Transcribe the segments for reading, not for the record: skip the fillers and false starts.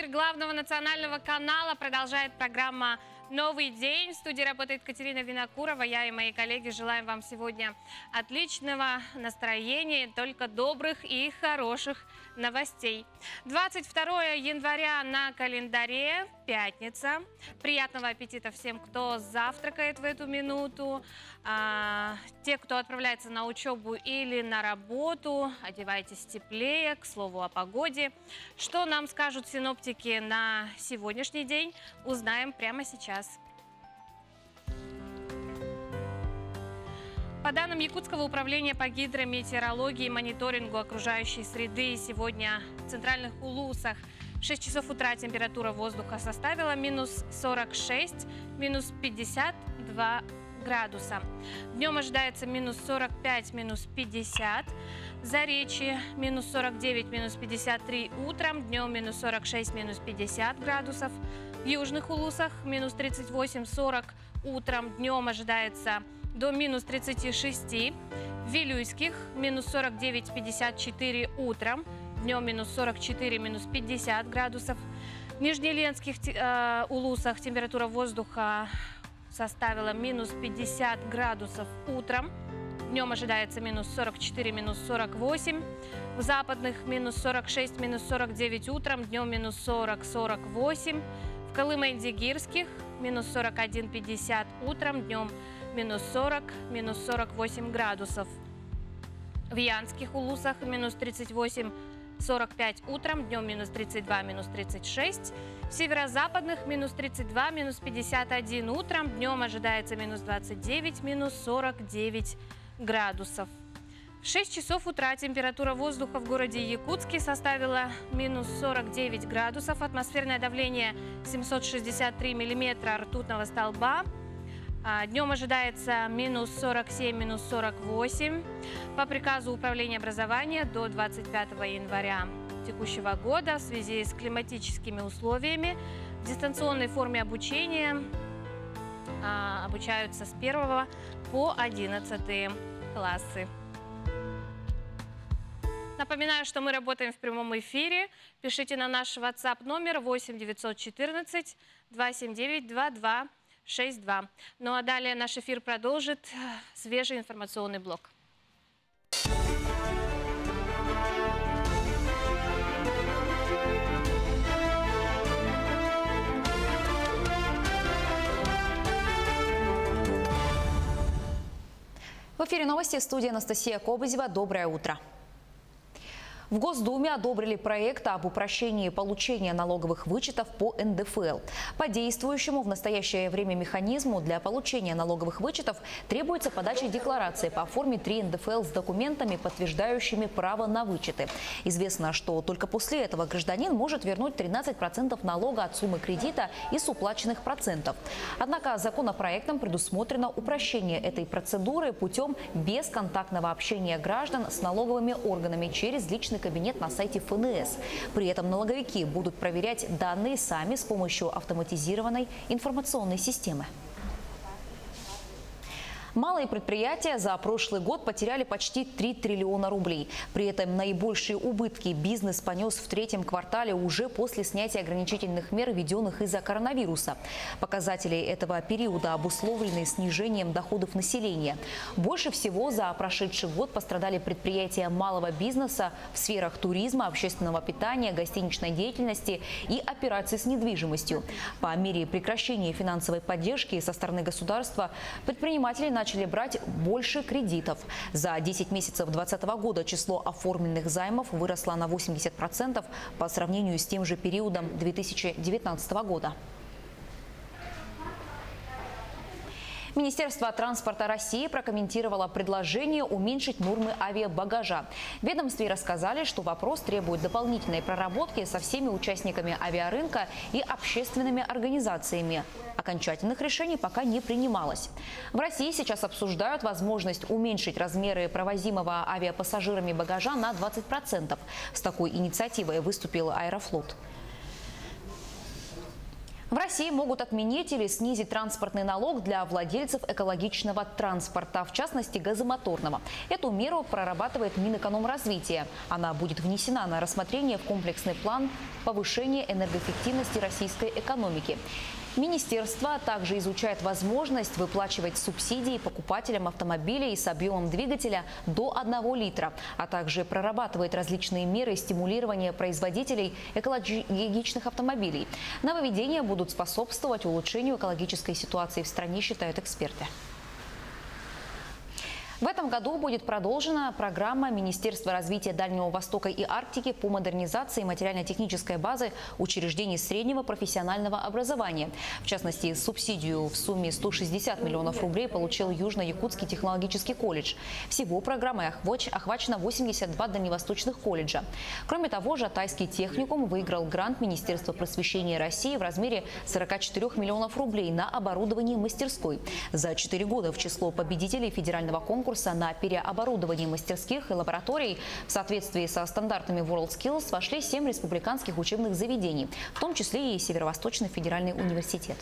главного национального канала продолжает программа «Новый день». В студии работает Катерина Винокурова. Я и мои коллеги желаем вам сегодня отличного настроения, только добрых и хороших новостей. 22 января на календаре, пятница. Приятного аппетита всем, кто завтракает в эту минуту. Те, кто отправляется на учебу или на работу, одевайтесь теплее. К слову о погоде. Что нам скажут синоптики на сегодняшний день, узнаем прямо сейчас. По данным Якутского управления по гидрометеорологии и мониторингу окружающей среды, сегодня в центральных Улусах в 6 часов утра температура воздуха составила минус 46, минус 52 градуса. Днем ожидается минус 45, минус 50. Заречье минус 49, минус 53 утром, днем минус 46, минус 50 градусов. В южных Улусах минус 38-40 утром, днем ожидается до минус 36. В Вилюйских минус 49-54 утром, днем минус 44, минус 50 градусов. В Нижнеленских Улусах температура воздуха составила минус 50 градусов утром, днем ожидается минус 44, минус 48. В западных минус 46, минус 49 утром, днем минус 40-48. В Колыма-Индигирских минус 41-50 утром, днем минус 40, минус 48 градусов. В Янских Улусах минус 38-45 утром, днем минус 32, минус 36. В северо-западных минус 32, минус 51 утром, днем ожидается минус 29, минус 49 градусов. В 6 часов утра температура воздуха в городе Якутске составила минус 49 градусов, атмосферное давление 763 миллиметра ртутного столба. Днем ожидается минус 47, минус 48. По приказу Управления образования до 25 января текущего года в связи с климатическими условиями в дистанционной форме обучения обучаются с 1 по 11 классы. Напоминаю, что мы работаем в прямом эфире. Пишите на наш WhatsApp номер 8 914 279 2262. Ну а далее наш эфир продолжит свежий информационный блок. В эфире новости, в студии Анастасия Кобызева. Доброе утро. В Госдуме одобрили проект об упрощении получения налоговых вычетов по НДФЛ. По действующему в настоящее время механизму для получения налоговых вычетов требуется подача декларации по форме 3 НДФЛ с документами, подтверждающими право на вычеты. Известно, что только после этого гражданин может вернуть 13% налога от суммы кредита из уплаченных процентов. Однако законопроектом предусмотрено упрощение этой процедуры путем бесконтактного общения граждан с налоговыми органами через личный кабинет на сайте ФНС. При этом налоговики будут проверять данные сами с помощью автоматизированной информационной системы. Малые предприятия за прошлый год потеряли почти 3 триллиона рублей. При этом наибольшие убытки бизнес понес в третьем квартале уже после снятия ограничительных мер, введенных из-за коронавируса. Показатели этого периода обусловлены снижением доходов населения. Больше всего за прошедший год пострадали предприятия малого бизнеса в сферах туризма, общественного питания, гостиничной деятельности и операций с недвижимостью. По мере прекращения финансовой поддержки со стороны государства предприниматели начали брать больше кредитов. За 10 месяцев 2020 года число оформленных займов выросло на 80% по сравнению с тем же периодом 2019 года. Министерство транспорта России прокомментировало предложение уменьшить нормы авиабагажа. В ведомстве рассказали, что вопрос требует дополнительной проработки со всеми участниками авиарынка и общественными организациями. Окончательных решений пока не принималось. В России сейчас обсуждают возможность уменьшить размеры провозимого авиапассажирами багажа на 20%. С такой инициативой выступил Аэрофлот. В России могут отменить или снизить транспортный налог для владельцев экологичного транспорта, в частности газомоторного. Эту меру прорабатывает Минэкономразвития. Она будет внесена на рассмотрение в комплексный план повышения энергоэффективности российской экономики. Министерство также изучает возможность выплачивать субсидии покупателям автомобилей с объемом двигателя до 1 литра, а также прорабатывает различные меры стимулирования производителей экологичных автомобилей. Нововведения будут способствовать улучшению экологической ситуации в стране, считают эксперты. В этом году будет продолжена программа Министерства развития Дальнего Востока и Арктики по модернизации материально-технической базы учреждений среднего профессионального образования. В частности, субсидию в сумме 160 миллионов рублей получил Южно-Якутский технологический колледж. Всего программой охвачено 82 дальневосточных колледжа. Кроме того, Жатайский техникум выиграл грант Министерства просвещения России в размере 44 миллионов рублей на оборудование мастерской. За 4 года в число победителей федерального конкурса на переоборудование мастерских и лабораторий в соответствии со стандартами WorldSkills вошли 7 республиканских учебных заведений, в том числе и Северо-Восточный федеральный университет.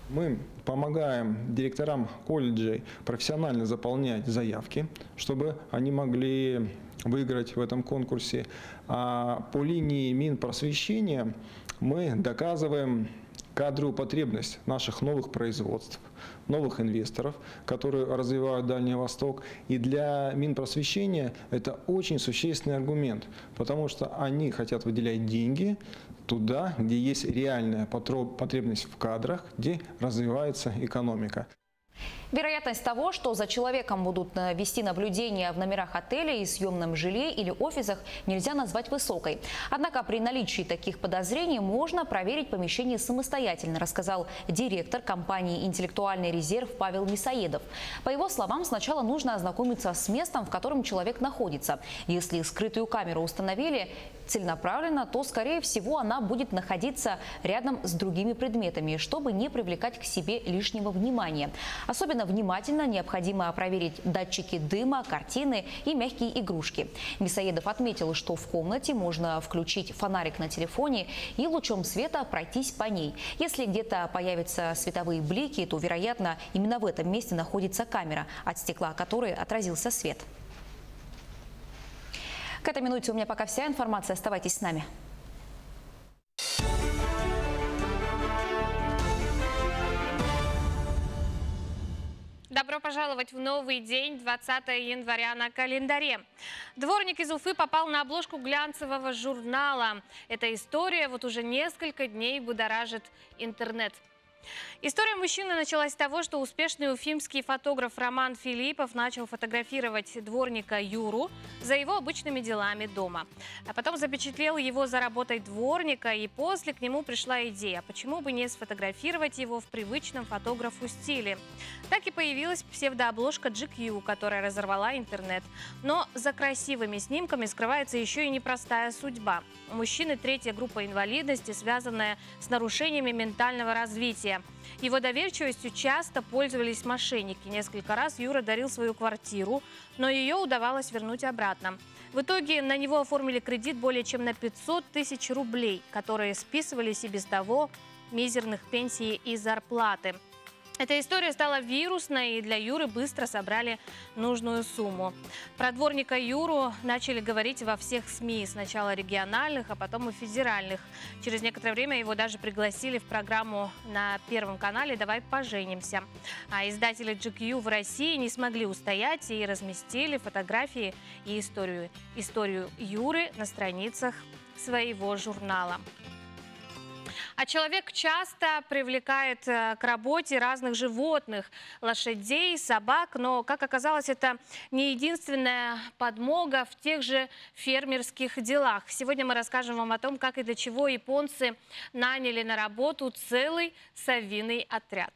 Мы помогаем директорам колледжей профессионально заполнять заявки, чтобы они могли выиграть в этом конкурсе. А по линии Минпросвещения мы доказываем кадровую потребность наших новых производств, новых инвесторов, которые развивают Дальний Восток. И для Минпросвещения это очень существенный аргумент, потому что они хотят выделять деньги туда, где есть реальная потребность в кадрах, где развивается экономика. Вероятность того, что за человеком будут вести наблюдение в номерах отелей и съемном жилье или офисах, нельзя назвать высокой. Однако при наличии таких подозрений можно проверить помещение самостоятельно, рассказал директор компании «Интеллектуальный резерв» Павел Мясоедов. По его словам, сначала нужно ознакомиться с местом, в котором человек находится. Если скрытую камеру установили целенаправленно, то, скорее всего, она будет находиться рядом с другими предметами, чтобы не привлекать к себе лишнего внимания. Особенно внимательно необходимо проверить датчики дыма, картины и мягкие игрушки. Мясоедов отметил, что в комнате можно включить фонарик на телефоне и лучом света пройтись по ней. Если где-то появятся световые блики, то, вероятно, именно в этом месте находится камера, от стекла которой отразился свет. К этой минуте у меня пока вся информация. Оставайтесь с нами. Добро пожаловать в новый день, 20 января на календаре. Дворник из Уфы попал на обложку глянцевого журнала. Эта история вот уже несколько дней будоражит интернет. История мужчины началась с того, что успешный уфимский фотограф Роман Филиппов начал фотографировать дворника Юру за его обычными делами дома. А потом запечатлел его за работой дворника, и после к нему пришла идея, почему бы не сфотографировать его в привычном фотографу стиле. Так и появилась псевдообложка GQ, которая разорвала интернет. Но за красивыми снимками скрывается еще и непростая судьба. У мужчины 3-я группа инвалидности, связанная с нарушениями ментального развития. Его доверчивостью часто пользовались мошенники. Несколько раз Юра дарил свою квартиру, но ее удавалось вернуть обратно. В итоге на него оформили кредит более чем на 500 тысяч рублей, которые списывались и без того мизерных пенсий и зарплаты. Эта история стала вирусной, и для Юры быстро собрали нужную сумму. Про дворника Юру начали говорить во всех СМИ, сначала региональных, а потом и федеральных. Через некоторое время его даже пригласили в программу на Первом канале «Давай поженимся». А издатели GQ в России не смогли устоять и разместили фотографии и историю Юры на страницах своего журнала. А человек часто привлекает к работе разных животных, лошадей, собак. Но, как оказалось, это не единственная подмога в тех же фермерских делах. Сегодня мы расскажем вам о том, как и для чего японцы наняли на работу целый совиный отряд.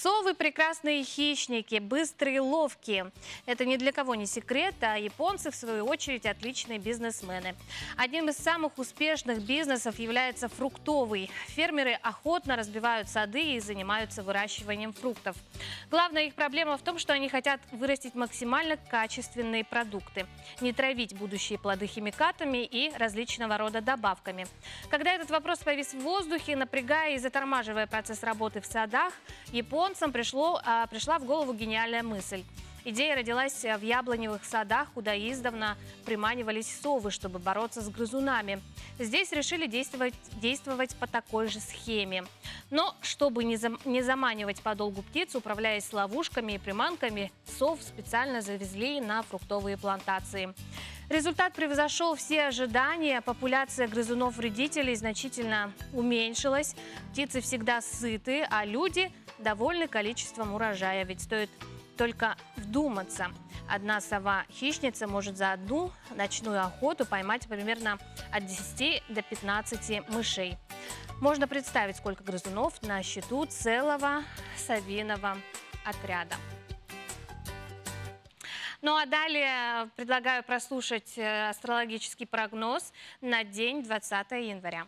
Совы – прекрасные хищники, быстрые и ловкие. Это ни для кого не секрет, а японцы, в свою очередь, отличные бизнесмены. Одним из самых успешных бизнесов является фруктовый. Фермеры охотно разбивают сады и занимаются выращиванием фруктов. Главная их проблема в том, что они хотят вырастить максимально качественные продукты, не травить будущие плоды химикатами и различного рода добавками. Когда этот вопрос повис в воздухе, напрягая и затормаживая процесс работы в садах, японцам пришла в голову гениальная мысль. Идея родилась в яблоневых садах, куда издавна приманивались совы, чтобы бороться с грызунами. Здесь решили действовать по такой же схеме. Но чтобы не заманивать подолгу птиц, управляясь ловушками и приманками, сов специально завезли на фруктовые плантации. Результат превзошел все ожидания. Популяция грызунов-вредителей значительно уменьшилась. Птицы всегда сыты, а люди довольны количеством урожая. Ведь стоит только вдуматься. Одна сова-хищница может за одну ночную охоту поймать примерно от 10 до 15 мышей. Можно представить, сколько грызунов на счету целого совиного отряда. Ну а далее предлагаю прослушать астрологический прогноз на день 20 января.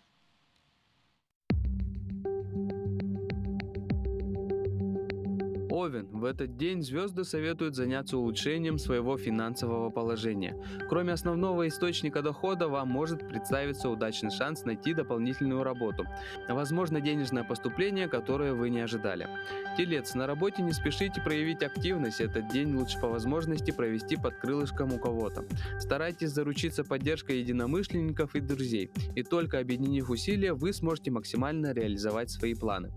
Овен. В этот день звезды советуют заняться улучшением своего финансового положения. Кроме основного источника дохода, вам может представиться удачный шанс найти дополнительную работу. Возможно, денежное поступление, которое вы не ожидали. Телец. На работе не спешите проявить активность. Этот день лучше по возможности провести под крылышком у кого-то. Старайтесь заручиться поддержкой единомышленников и друзей. И только объединив усилия, вы сможете максимально реализовать свои планы.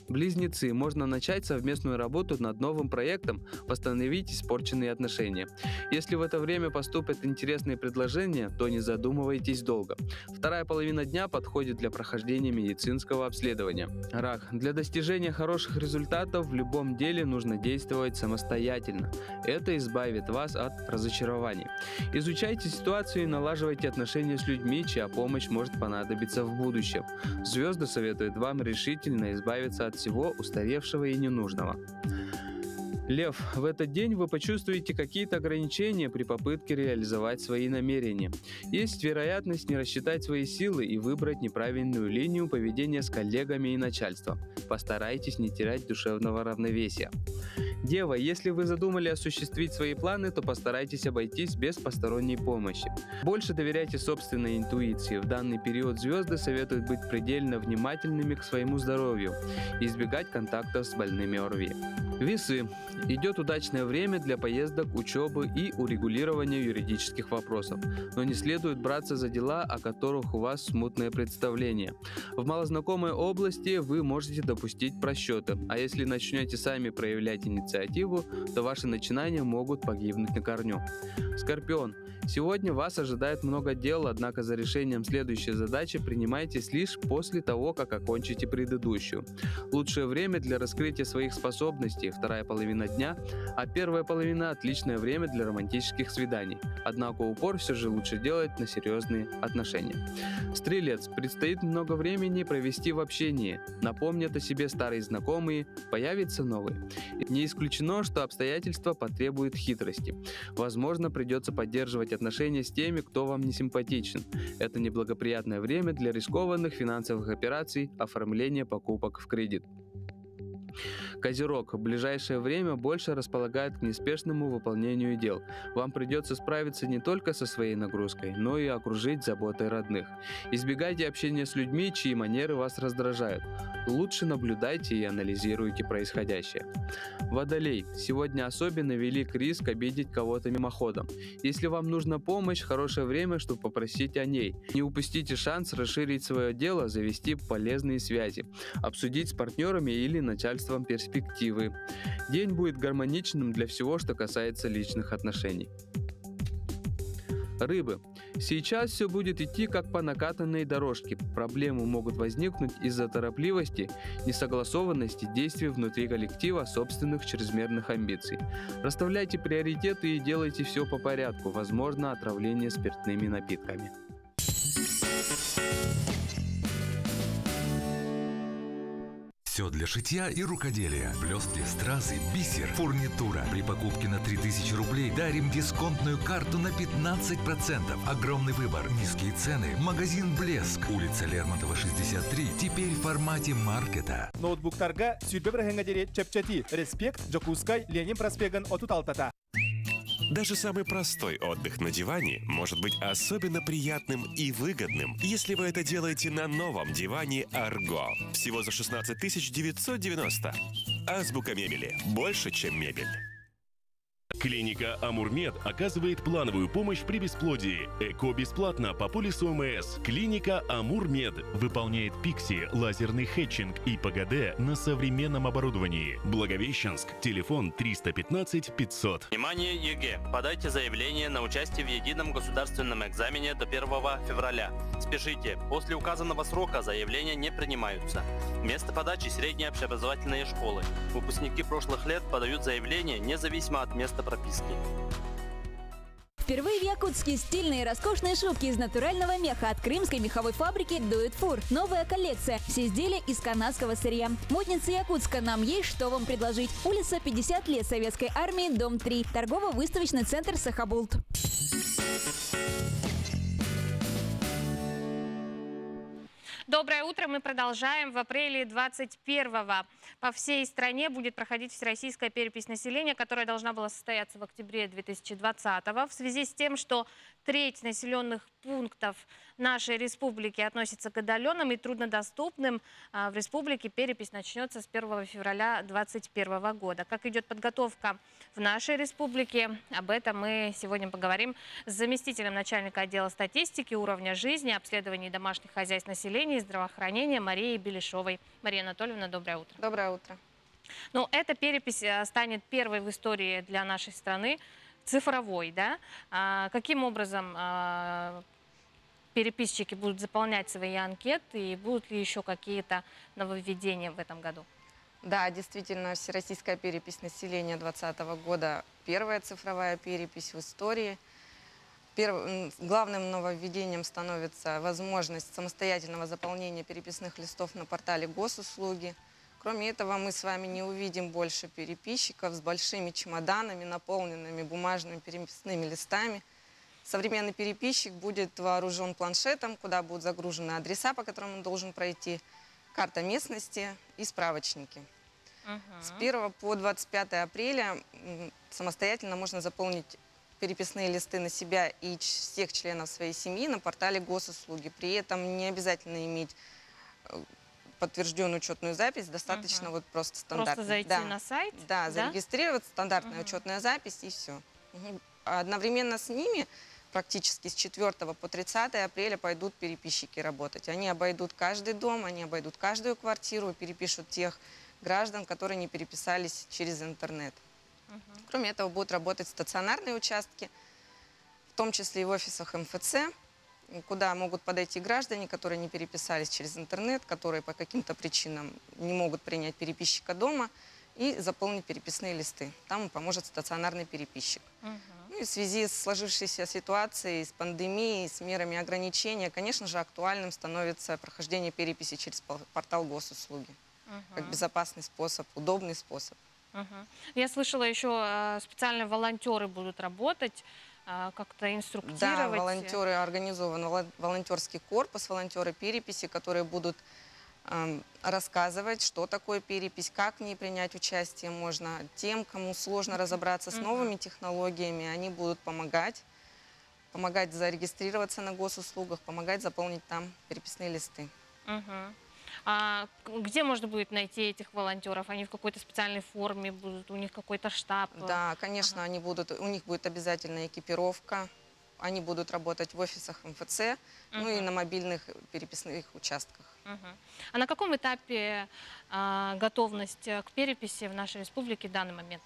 Близнецы. Можно начать совместную работу над новым проектом, восстановить испорченные отношения. Если в это время поступят интересные предложения, то не задумывайтесь долго. Вторая половина дня подходит для прохождения медицинского обследования. Рак. Для достижения хороших результатов в любом деле нужно действовать самостоятельно. Это избавит вас от разочарований. Изучайте ситуацию и налаживайте отношения с людьми, чья помощь может понадобиться в будущем. Звезды советуют вам решительно избавиться от всего устаревшего и ненужного. Лев. В этот день вы почувствуете какие-то ограничения при попытке реализовать свои намерения. Есть вероятность не рассчитать свои силы и выбрать неправильную линию поведения с коллегами и начальством. Постарайтесь не терять душевного равновесия. Дева. Если вы задумали осуществить свои планы, то постарайтесь обойтись без посторонней помощи. Больше доверяйте собственной интуиции. В данный период звезды советуют быть предельно внимательными к своему здоровью и избегать контактов с больными ОРВИ. Весы. Идет удачное время для поездок, учебы и урегулирования юридических вопросов. Но не следует браться за дела, о которых у вас смутное представление. В малознакомой области вы можете допустить просчеты, а если начнете сами проявлять инициативу, то ваши начинания могут погибнуть на корню. Скорпион. Сегодня вас ожидает много дел, однако за решением следующей задачи принимайтесь лишь после того, как окончите предыдущую. Лучшее время для раскрытия своих способностей – вторая половина дня, а первая половина – отличное время для романтических свиданий. Однако упор все же лучше делать на серьезные отношения. Стрелец. Предстоит много времени провести в общении. Напомнят о себе старые знакомые, появится новый. Не исключено, что обстоятельства потребуют хитрости. Возможно, придется поддерживать отношения с теми, кто вам не симпатичен. Это неблагоприятное время для рискованных финансовых операций, оформления покупок в кредит. Козерог. В ближайшее время больше располагает к неспешному выполнению дел. Вам придется справиться не только со своей нагрузкой, но и окружить заботой родных. Избегайте общения с людьми, чьи манеры вас раздражают. Лучше наблюдайте и анализируйте происходящее. Водолей. Сегодня особенно велик риск обидеть кого-то мимоходом. Если вам нужна помощь, хорошее время, чтобы попросить о ней. Не упустите шанс расширить свое дело, завести полезные связи, обсудить с партнерами или начальством перспективы. День будет гармоничным для всего, что касается личных отношений. Рыбы. Сейчас все будет идти как по накатанной дорожке. Проблемы могут возникнуть из-за торопливости, несогласованности действий внутри коллектива, собственных чрезмерных амбиций. Расставляйте приоритеты и делайте все по порядку. Возможно, отравление спиртными напитками. Все для шитья и рукоделия. Блестки, стразы, бисер, фурнитура. При покупке на 3000 рублей дарим дисконтную карту на 15%. Огромный выбор, низкие цены. Магазин «Блеск». Улица Лермонтова, 63. Теперь в формате маркета. Ноутбуктарга сүрбе біргенгедері чепчати. Респект, Джокускай, Ленин проспеган отут алтата. Даже самый простой отдых на диване может быть особенно приятным и выгодным, если вы это делаете на новом диване «Арго». Всего за 16 990. Азбука мебели. Больше, чем мебель. Клиника «Амурмед» оказывает плановую помощь при бесплодии. ЭКО бесплатно по полису ОМС. Клиника «Амурмед» выполняет ПИКСИ, лазерный хетчинг и ПГД на современном оборудовании. Благовещенск. Телефон 315 500. Внимание, ЕГЭ! Подайте заявление на участие в едином государственном экзамене до 1 февраля. Спешите! После указанного срока заявления не принимаются. Место подачи – средние общеобразовательные школы. Выпускники прошлых лет подают заявление независимо от места прописки. Впервые в Якутске стильные роскошные шубки из натурального меха от крымской меховой фабрики Do It For. Новая коллекция. Все изделия из канадского сырья. Модница Якутска, нам есть что вам предложить. Улица 50 лет Советской армии, дом 3. Торгово-выставочный центр Сахабулт. Доброе утро. Мы продолжаем. В апреле 21-го по всей стране будет проходить всероссийская перепись населения, которая должна была состояться в октябре 2020-го. В связи с тем, что треть населенных пунктов нашей республики относится к отдаленным и труднодоступным, в республике перепись начнется с 1 февраля 2021 года. Как идет подготовка в нашей республике, об этом мы сегодня поговорим с заместителем начальника отдела статистики, уровня жизни, обследований домашних хозяйств населения и здравоохранения Марией Белешовой. Мария Анатольевна, доброе утро. Доброе утро. Ну, эта перепись станет первой в истории для нашей страны цифровой, да? Каким образом переписчики будут заполнять свои анкеты и будут ли еще какие-то нововведения в этом году? Да, действительно, всероссийская перепись населения 2020 года – первая цифровая перепись в истории. Главным нововведением становится возможность самостоятельного заполнения переписных листов на портале госуслуги. Кроме этого, мы с вами не увидим больше переписчиков с большими чемоданами, наполненными бумажными переписными листами. Современный переписчик будет вооружен планшетом, куда будут загружены адреса, по которым он должен пройти, карта местности и справочники. С 1 по 25 апреля самостоятельно можно заполнить переписные листы на себя и всех членов своей семьи на портале госуслуги. При этом не обязательно иметь подтвержденную учетную запись, достаточно вот просто стандартная. Просто зайти на сайт? Да, зарегистрироваться, стандартная учетная запись и все. Одновременно с ними практически с 4 по 30 апреля пойдут переписчики работать. Они обойдут каждый дом, они обойдут каждую квартиру, перепишут тех граждан, которые не переписались через интернет. Кроме этого, будут работать стационарные участки, в том числе и в офисах МФЦ, куда могут подойти граждане, которые не переписались через интернет, которые по каким-то причинам не могут принять переписчика дома и заполнить переписные листы. Там им поможет стационарный переписчик. Ну и в связи с сложившейся ситуацией, с пандемией, с мерами ограничения, конечно же, актуальным становится прохождение переписи через портал госуслуги. Как безопасный способ, удобный способ. Я слышала, еще специальные волонтеры будут работать, как-то инструктировать. Да, волонтеры, организован волонтерский корпус, волонтеры переписи, которые будут рассказывать, что такое перепись, как в ней принять участие можно. Тем, кому сложно разобраться с новыми технологиями, они будут помогать зарегистрироваться на госуслугах, помогать заполнить там переписные листы. А где можно будет найти этих волонтеров? Они в какой-то специальной форме будут, у них какой-то штаб? Да, конечно, у них будет обязательно экипировка, они будут работать в офисах МФЦ, ну и на мобильных переписных участках. А на каком этапе готовность к переписи в нашей республике в данный момент?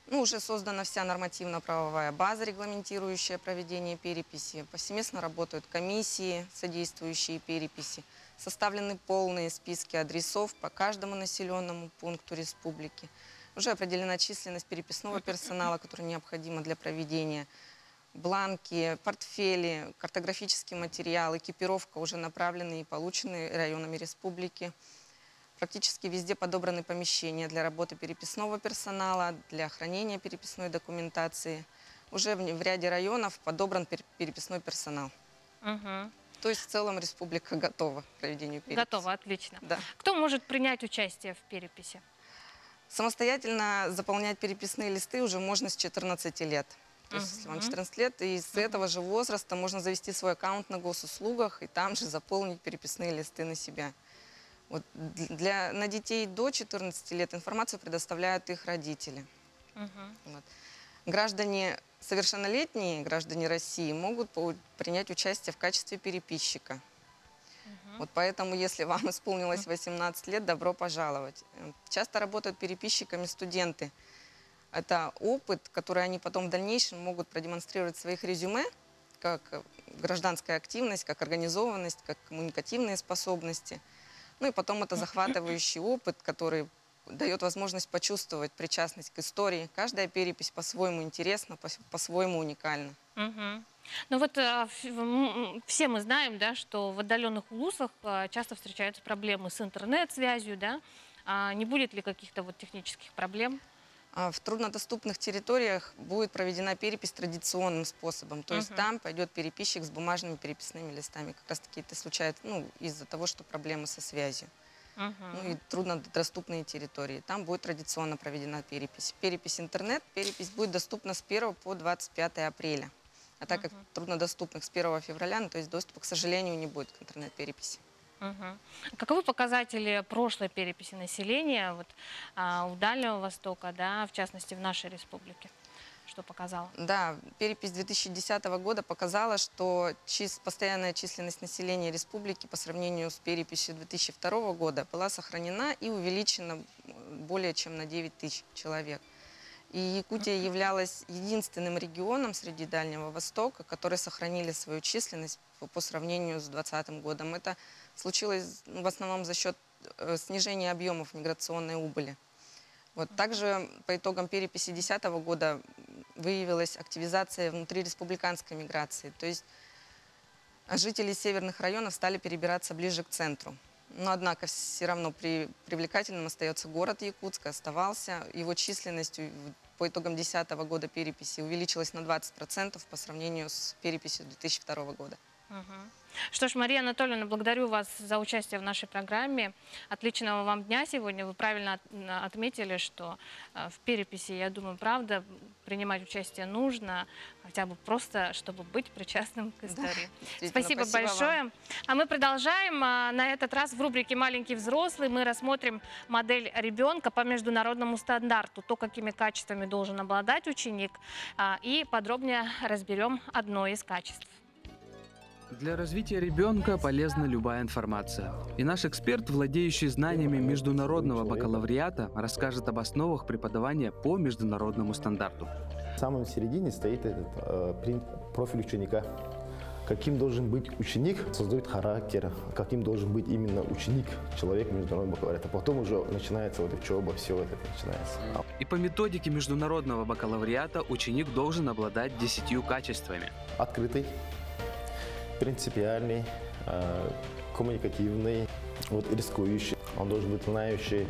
Ну, уже создана вся нормативно-правовая база, регламентирующая проведение переписи. Повсеместно работают комиссии, содействующие переписи. Составлены полные списки адресов по каждому населенному пункту республики. Уже определена численность переписного персонала, который необходимо для проведения. Бланки, портфели, картографический материал, экипировка уже направлены и получены районами республики. Практически везде подобраны помещения для работы переписного персонала, для хранения переписной документации. Уже в ряде районов подобран переписной персонал. То есть в целом республика готова к проведению переписи. Готова, отлично. Да. Кто может принять участие в переписи? Самостоятельно заполнять переписные листы уже можно с 14 лет. То есть, если вам 14 лет, и с этого же возраста можно завести свой аккаунт на госуслугах и там же заполнить переписные листы на себя. Вот на детей до 14 лет информацию предоставляют их родители. Вот. Граждане совершеннолетние, граждане России, могут принять участие в качестве переписчика. Вот поэтому, если вам исполнилось 18 лет, добро пожаловать. Часто работают переписчиками студенты. Это опыт, который они потом в дальнейшем могут продемонстрировать в своих резюме, как гражданская активность, как организованность, как коммуникативные способности. Ну и потом это захватывающий опыт, который дает возможность почувствовать причастность к истории. Каждая перепись по-своему интересна, по-своему уникальна. Ну вот все мы знаем, да, что в отдаленных улусах часто встречаются проблемы с интернет-связью, да? Не будет ли каких-то вот технических проблем? В труднодоступных территориях будет проведена перепись традиционным способом. То есть там пойдет переписчик с бумажными переписными листами. Как раз таки это случается из-за того, что проблемы со связью. Ну и труднодоступные территории. Там будет традиционно проведена перепись. Перепись интернет, перепись будет доступна с 1 по 25 апреля. А так как труднодоступных с 1 февраля, то есть доступа, к сожалению, не будет к интернет-переписи. Каковы показатели прошлой переписи населения вот, у Дальнего Востока, да, в частности в нашей республике? Что показало? Да, перепись 2010 года показала, что постоянная численность населения республики по сравнению с переписью 2002 года была сохранена и увеличена более чем на 9 тысяч человек. И Якутия являлась единственным регионом среди Дальнего Востока, которые сохранили свою численность по сравнению с 2020 годом. Это случилось в основном за счет снижения объемов миграционной убыли. Вот. Также по итогам переписи 2010 года выявилась активизация внутриреспубликанской миграции. То есть жители северных районов стали перебираться ближе к центру. Но, однако, все равно привлекательным остается город Якутск, оставался. Его численность по итогам 2010 года переписи увеличилась на 20% по сравнению с переписью 2002 года. Что ж, Мария Анатольевна, благодарю вас за участие в нашей программе. Отличного вам дня сегодня. Вы правильно отметили, что в переписи, я думаю, правда, принимать участие нужно, хотя бы просто, чтобы быть причастным к истории. Да, спасибо большое. Вам. А мы продолжаем. На этот раз в рубрике «Маленький взрослый» мы рассмотрим модель ребенка по международному стандарту, то, какими качествами должен обладать ученик, и подробнее разберем одно из качеств. Для развития ребенка полезна любая информация. И наш эксперт, владеющий знаниями международного бакалавриата, расскажет об основах преподавания по международному стандарту. В самом середине стоит этот профиль ученика. Каким должен быть ученик, создает характер, каким должен быть именно ученик, человек международного бакалавриата. Потом уже начинается вот учеба, все это начинается. И по методике международного бакалавриата ученик должен обладать 10 качествами. Открытый, принципиальный, коммуникативный, рискующий. Он должен быть знающий,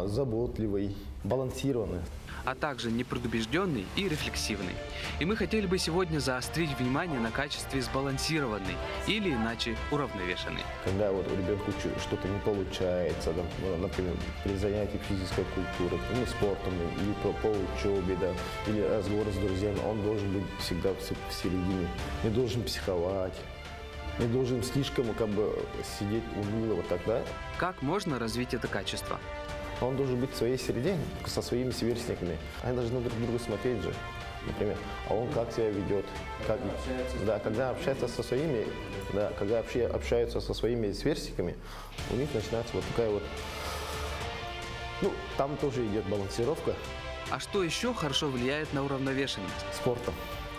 заботливый, балансированный. А также непредубежденный и рефлексивный. И мы хотели бы сегодня заострить внимание на качестве сбалансированный или иначе уравновешенный. Когда у ребенка что-то не получается, например, при занятии физической культурой, спортом, или по учебе, или разговор с друзьями, он должен быть всегда в середине, не должен психовать. Не должен слишком сидеть уныло вот тогда. Как можно развить это качество? Он должен быть в своей среде, со своими сверстниками. Они должны друг друга смотреть же, например. А он как себя ведет, когда общается со своими, когда общаются со своими сверстниками, у них начинается вот такая вот, там тоже идет балансировка. А что еще хорошо влияет на уравновешенность? Спортом.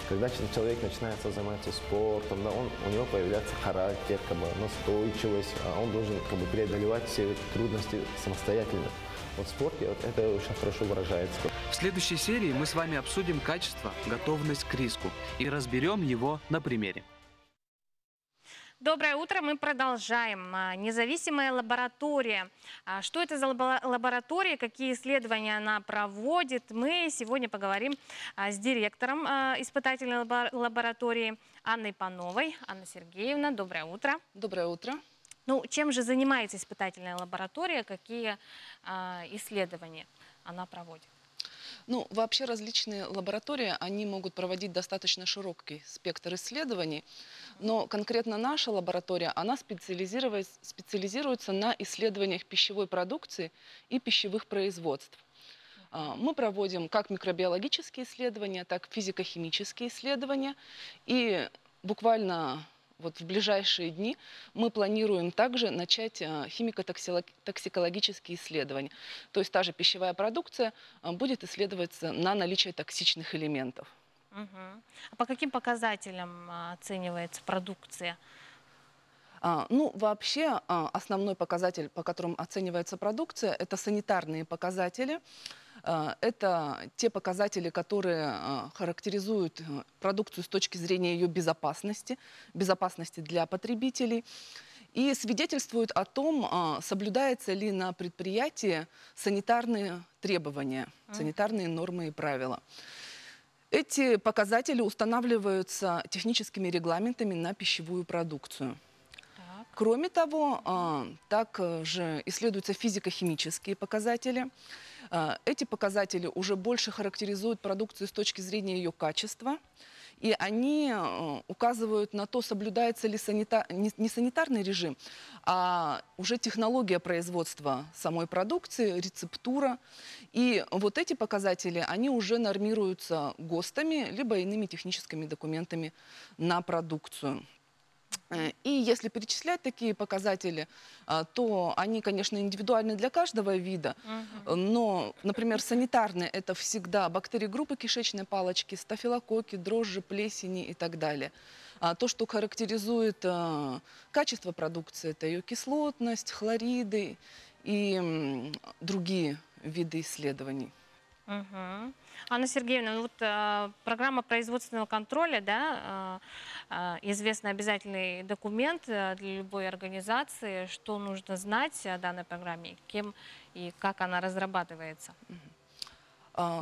Когда человек начинает заниматься спортом, у него появляется характер, настойчивость, он должен преодолевать все трудности самостоятельно. В спорте это очень хорошо выражается. В следующей серии мы с вами обсудим качество, готовность к риску и разберем его на примере. Доброе утро, мы продолжаем. Независимая лаборатория. Что это за лаборатория, какие исследования она проводит? Мы сегодня поговорим с директором испытательной лаборатории Анной Пановой. Анна Сергеевна, доброе утро. Доброе утро. Ну, чем же занимается испытательная лаборатория, какие исследования она проводит? Ну, вообще различные лаборатории, они могут проводить достаточно широкий спектр исследований, но конкретно наша лаборатория, она специализируется на исследованиях пищевой продукции и пищевых производств. Мы проводим как микробиологические исследования, так и физико-химические исследования, и буквально вот в ближайшие дни мы планируем также начать химико-токсикологические исследования. То есть та же пищевая продукция будет исследоваться на наличие токсичных элементов. А по каким показателям оценивается продукция? Ну, вообще, основной показатель, по которому оценивается продукция, это санитарные показатели. Это те показатели, которые характеризуют продукцию с точки зрения ее безопасности для потребителей, и свидетельствуют о том, соблюдаются ли на предприятии санитарные требования, санитарные нормы и правила. Эти показатели устанавливаются техническими регламентами на пищевую продукцию. Кроме того, также исследуются физико-химические показатели. Эти показатели уже больше характеризуют продукцию с точки зрения ее качества, и они указывают на то, соблюдается ли не санитарный режим, а уже технология производства самой продукции, рецептура. И вот эти показатели, они уже нормируются ГОСТами, либо иными техническими документами на продукцию. И если перечислять такие показатели, то они, конечно, индивидуальны для каждого вида. Но, например, санитарные – это всегда бактерии группы кишечной палочки, стафилококки, дрожжи, плесени и так далее. То, что характеризует качество продукции – это ее кислотность, хлориды и другие виды исследований. Анна Сергеевна, ну вот программа производственного контроля, да, известный обязательный документ для любой организации. Что нужно знать о данной программе, кем и как она разрабатывается?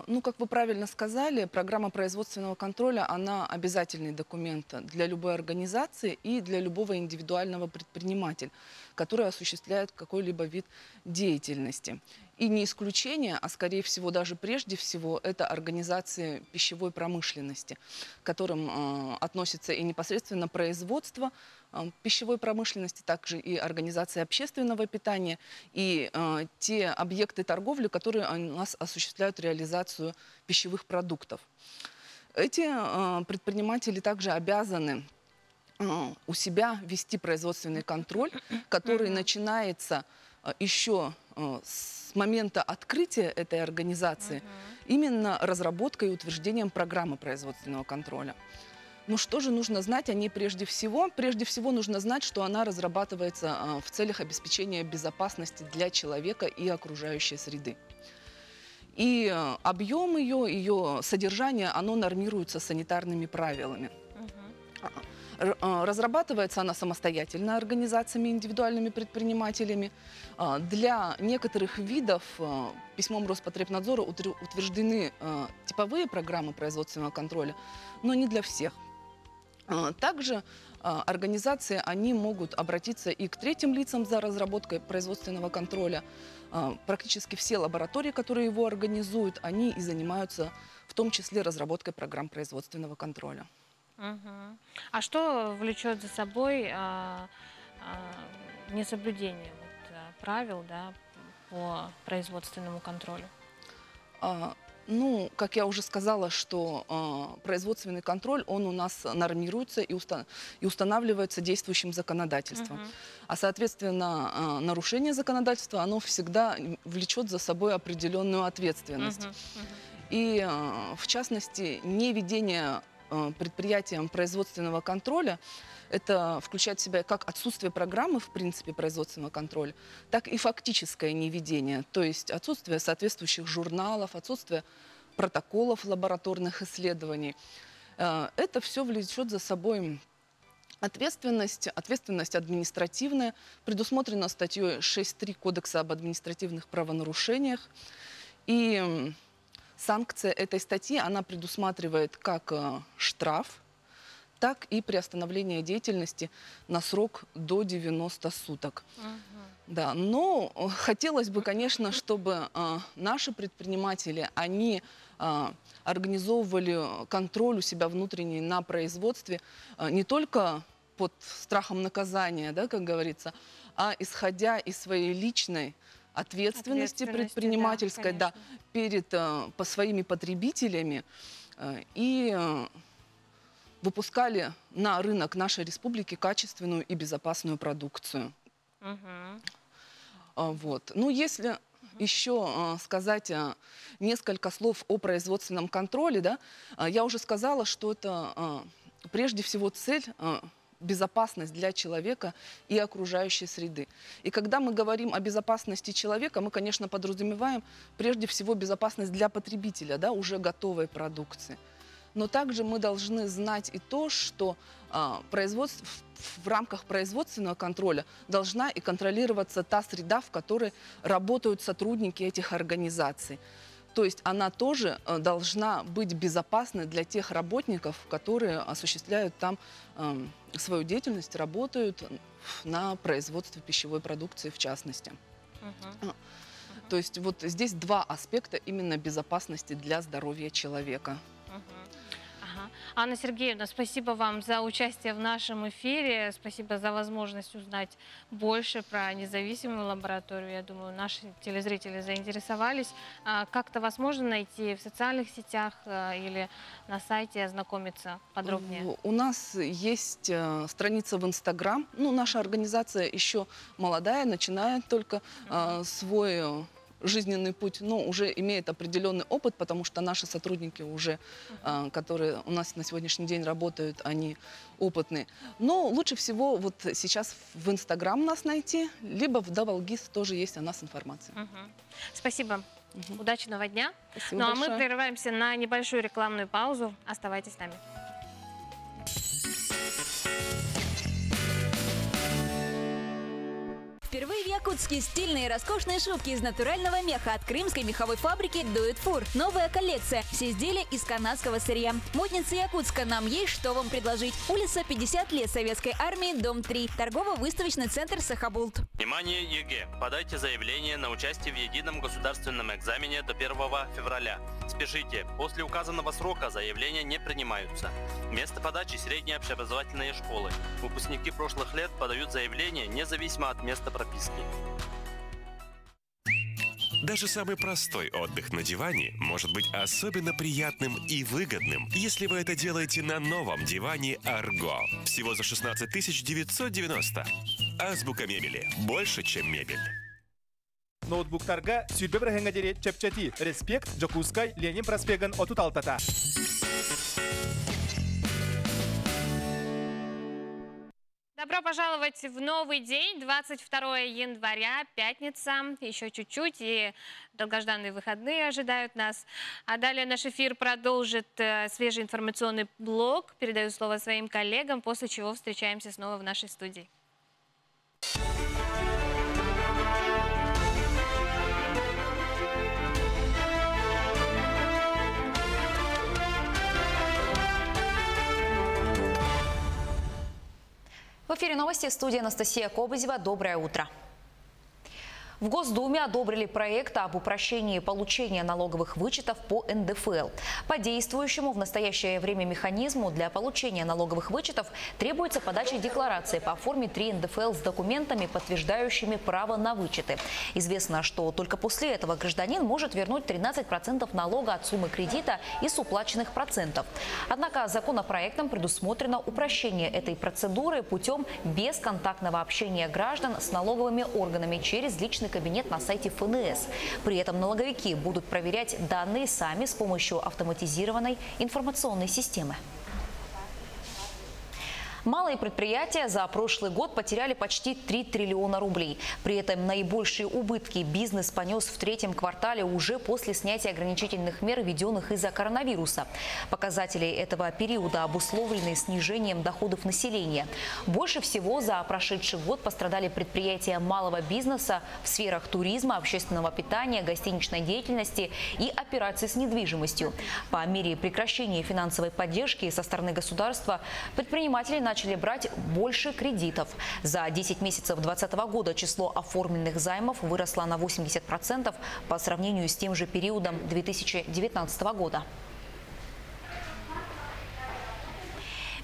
Ну, как вы правильно сказали, программа производственного контроля, она обязательный документ для любой организации и для любого индивидуального предпринимателя, который осуществляет какой-либо вид деятельности. И не исключение, а скорее всего даже прежде всего, это организации пищевой промышленности, к которым относится и непосредственно производство пищевой промышленности, также и организации общественного питания, и те объекты торговли, которые у нас осуществляют реализацию пищевых продуктов. Эти предприниматели также обязаны у себя вести производственный контроль, который начинается еще с момента открытия этой организации, именно разработкой и утверждением программы производственного контроля. Ну что же нужно знать о ней прежде всего? Прежде всего нужно знать, что она разрабатывается в целях обеспечения безопасности для человека и окружающей среды. И объем ее содержания, оно нормируется санитарными правилами. Разрабатывается она самостоятельно организациями, индивидуальными предпринимателями. Для некоторых видов письмом Роспотребнадзора утверждены типовые программы производственного контроля, но не для всех. Также организации, они могут обратиться и к третьим лицам за разработкой производственного контроля. Практически все лаборатории, которые его организуют, они и занимаются в том числе разработкой программ производственного контроля. А что влечет за собой несоблюдение правил, да, по производственному контролю? Ну, как я уже сказала, что производственный контроль, он у нас нормируется и устанавливается действующим законодательством. А, соответственно, нарушение законодательства, оно всегда влечет за собой определенную ответственность. И, в частности, неведение предприятиям производственного контроля, это включает в себя как отсутствие программы, в принципе, производственного контроля, так и фактическое неведение, то есть отсутствие соответствующих журналов, отсутствие протоколов лабораторных исследований. Это все влечет за собой Ответственность административная предусмотрена статьей 6.3 Кодекса об административных правонарушениях. И санкция этой статьи, она предусматривает как штраф, так и приостановление деятельности на срок до 90 суток. Да, но хотелось бы, конечно, чтобы наши предприниматели, они организовывали контроль у себя внутренний на производстве не только под страхом наказания, да, как говорится, а исходя из своей личной ответственности предпринимательской, да, перед по своими потребителями и выпускали на рынок нашей республики качественную и безопасную продукцию. Вот. Ну, если еще сказать несколько слов о производственном контроле, да, я уже сказала, что это прежде всего цель безопасность для человека и окружающей среды. И когда мы говорим о безопасности человека, мы, конечно, подразумеваем прежде всего безопасность для потребителя, да, уже готовой продукции. Но также мы должны знать и то, что в рамках производственного контроля должна и контролироваться та среда, в которой работают сотрудники этих организаций. То есть она тоже должна быть безопасной для тех работников, которые осуществляют там свою деятельность, работают на производстве пищевой продукции в частности. То есть вот здесь два аспекта именно безопасности для здоровья человека. Анна Сергеевна, спасибо вам за участие в нашем эфире. Спасибо за возможность узнать больше про независимую лабораторию. Я думаю, наши телезрители заинтересовались. Как-то вас можно найти в социальных сетях или на сайте, ознакомиться подробнее? У нас есть страница в Инстаграм. Ну, наша организация еще молодая, начинает только свой жизненный путь, но уже имеет определенный опыт, потому что наши сотрудники уже, которые у нас на сегодняшний день работают, они опытные. Но лучше всего вот сейчас в Инстаграм нас найти, либо в Давалгиз тоже есть о нас информация. Спасибо. Удачного дня. Спасибо ну а большое. мы прерываемся на небольшую рекламную паузу. Оставайтесь с нами. Впервые в Якутске стильные и роскошные шубки из натурального меха от крымской меховой фабрики Do It For. Новая коллекция. Все изделия из канадского сырья. Модница Якутска. Нам есть что вам предложить. Улица 50 лет Советской армии, дом 3. Торгово-выставочный центр Сахабулт. Внимание, ЕГЭ! Подайте заявление на участие в едином государственном экзамене до 1 февраля. Спешите. После указанного срока заявления не принимаются. Место подачи – средние общеобразовательные школы. Выпускники прошлых лет подают заявление независимо от места прописки. Даже самый простой отдых на диване может быть особенно приятным и выгодным, если вы это делаете на новом диване Argo. Всего за 16 990. Азбука мебели. Больше, чем мебель. Ноутбуктарга сүрбе біргенгедері чепчати. Респект, Джокускай, Ленин проспеган отут алтата. Добро пожаловать в новый день, 22 января, пятница, еще чуть-чуть, и долгожданные выходные ожидают нас. А далее наш эфир продолжит свежий информационный блок. Передаю слово своим коллегам, после чего встречаемся снова в нашей студии. В эфире новости, студия Анастасия Кобызева. Доброе утро. В Госдуме одобрили проект об упрощении получения налоговых вычетов по НДФЛ. По действующему в настоящее время механизму для получения налоговых вычетов требуется подача декларации по форме 3 НДФЛ с документами, подтверждающими право на вычеты. Известно, что только после этого гражданин может вернуть 13% налога от суммы кредита из уплаченных процентов. Однако законопроектом предусмотрено упрощение этой процедуры путем бесконтактного общения граждан с налоговыми органами через личный кабинет на сайте ФНС. При этом налоговики будут проверять данные сами с помощью автоматизированной информационной системы. Малые предприятия за прошлый год потеряли почти 3 триллиона рублей. При этом наибольшие убытки бизнес понес в третьем квартале уже после снятия ограничительных мер, введенных из-за коронавируса. Показатели этого периода обусловлены снижением доходов населения. Больше всего за прошедший год пострадали предприятия малого бизнеса в сферах туризма, общественного питания, гостиничной деятельности и операций с недвижимостью. По мере прекращения финансовой поддержки со стороны государства предприниматели начали брать больше кредитов. За 10 месяцев 2020 года число оформленных займов выросло на 80% по сравнению с тем же периодом 2019 года.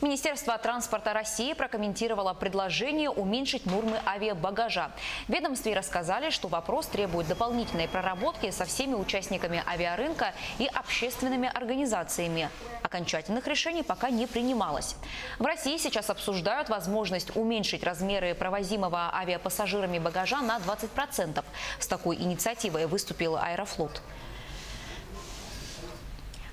Министерство транспорта России прокомментировало предложение уменьшить нормы авиабагажа. В ведомстве рассказали, что вопрос требует дополнительной проработки со всеми участниками авиарынка и общественными организациями. Окончательных решений пока не принималось. В России сейчас обсуждают возможность уменьшить размеры провозимого авиапассажирами багажа на 20%. С такой инициативой выступил Аэрофлот.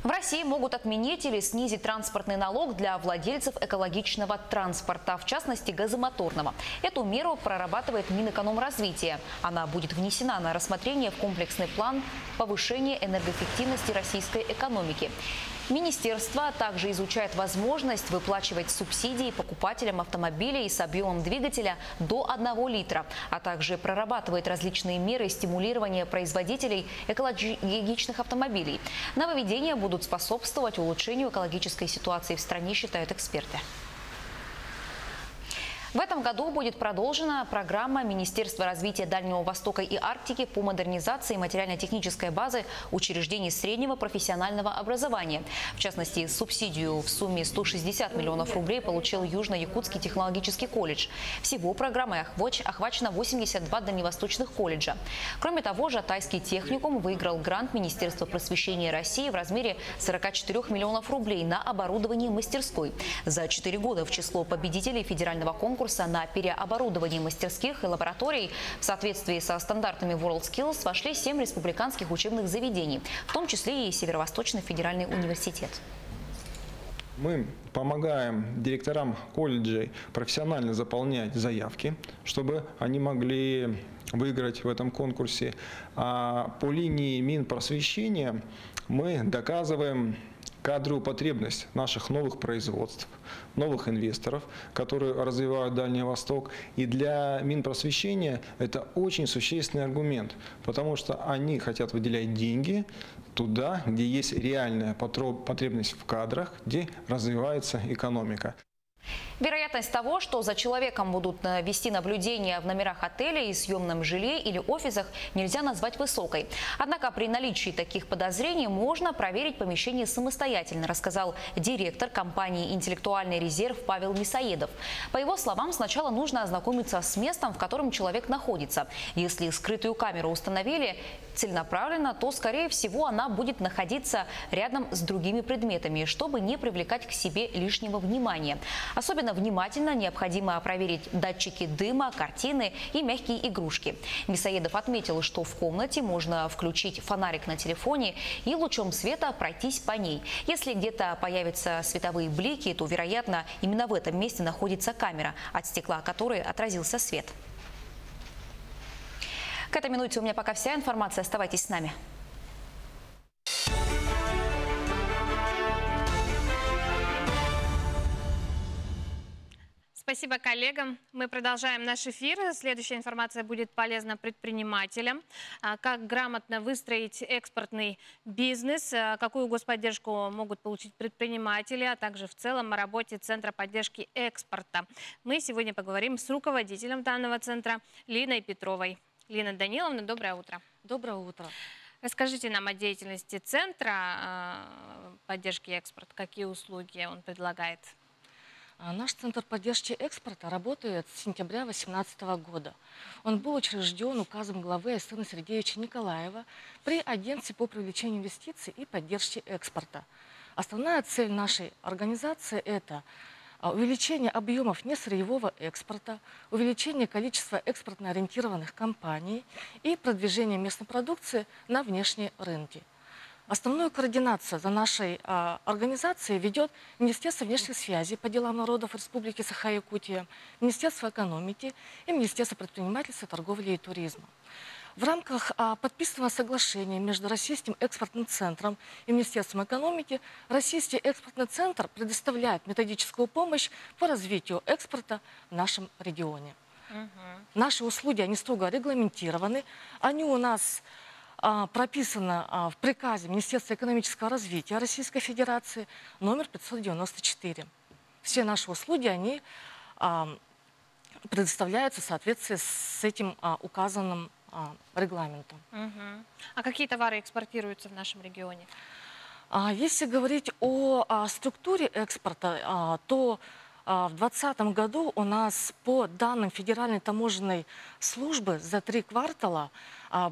В России могут отменить или снизить транспортный налог для владельцев экологичного транспорта, в частности газомоторного. Эту меру прорабатывает Минэкономразвития. Она будет внесена на рассмотрение в комплексный план повышения энергоэффективности российской экономики. Министерство также изучает возможность выплачивать субсидии покупателям автомобилей с объемом двигателя до 1 литра, а также прорабатывает различные меры стимулирования производителей экологичных автомобилей. Нововведения будут способствовать улучшению экологической ситуации в стране, считают эксперты. В этом году будет продолжена программа Министерства развития Дальнего Востока и Арктики по модернизации материально-технической базы учреждений среднего профессионального образования. В частности, субсидию в сумме 160 миллионов рублей получил Южно-Якутский технологический колледж. Всего программой охвачено 82 дальневосточных колледжа. Кроме того, Жатайский техникум выиграл грант Министерства просвещения России в размере 44 миллионов рублей на оборудование мастерской. За 4 года в число победителей федерального конкурса на переоборудование мастерских и лабораторий в соответствии со стандартами WorldSkills вошли 7 республиканских учебных заведений, в том числе и Северо-Восточный федеральный университет. Мы помогаем директорам колледжей профессионально заполнять заявки, чтобы они могли выиграть в этом конкурсе. А по линии Минпросвещения мы доказываем кадровую потребность наших новых производств, новых инвесторов, которые развивают Дальний Восток. И для Минпросвещения это очень существенный аргумент, потому что они хотят выделять деньги туда, где есть реальная потребность в кадрах, где развивается экономика. Вероятность того, что за человеком будут вести наблюдение в номерах отелей и съемном жилье или офисах, нельзя назвать высокой. Однако при наличии таких подозрений можно проверить помещение самостоятельно, рассказал директор компании «Интеллектуальный резерв» Павел Мясоедов. По его словам, сначала нужно ознакомиться с местом, в котором человек находится. Если скрытую камеру установили целенаправленно, то, скорее всего, она будет находиться рядом с другими предметами, чтобы не привлекать к себе лишнего внимания. Особенно внимательно необходимо проверить датчики дыма, картины и мягкие игрушки. Мясоедов отметил, что в комнате можно включить фонарик на телефоне и лучом света пройтись по ней. Если где-то появятся световые блики, то, вероятно, именно в этом месте находится камера, от стекла которой отразился свет. К этой минуте у меня пока вся информация. Оставайтесь с нами. Спасибо коллегам. Мы продолжаем наш эфир. Следующая информация будет полезна предпринимателям. Как грамотно выстроить экспортный бизнес, какую господдержку могут получить предприниматели, а также в целом о работе Центра поддержки экспорта. Мы сегодня поговорим с руководителем данного центра Линой Петровой. Лина Даниловна, доброе утро. Доброе утро. Расскажите нам о деятельности Центра поддержки экспорта. Какие услуги он предлагает? Наш Центр поддержки экспорта работает с сентября 2018 года. Он был учрежден указом главы Айсена Сергеевича Николаева при Агентстве по привлечению инвестиций и поддержке экспорта. Основная цель нашей организации – это увеличение объемов несырьевого экспорта, увеличение количества экспортно ориентированных компаний и продвижение местной продукции на внешние рынки. Основную координацию за нашей организацией ведет Министерство внешних связей по делам народов Республики Саха-Якутия, Министерство экономики и Министерство предпринимательства, торговли и туризма. В рамках подписанного соглашения между Российским экспортным центром и Министерством экономики Российский экспортный центр предоставляет методическую помощь по развитию экспорта в нашем регионе. Наши услуги, они строго регламентированы, они у нас прописаны в приказе Министерства экономического развития Российской Федерации номер 594. Все наши услуги, они предоставляются в соответствии с этим указанным регламентом. А какие товары экспортируются в нашем регионе? Если говорить о структуре экспорта, то в 2020 году у нас по данным Федеральной таможенной службы за 3 квартала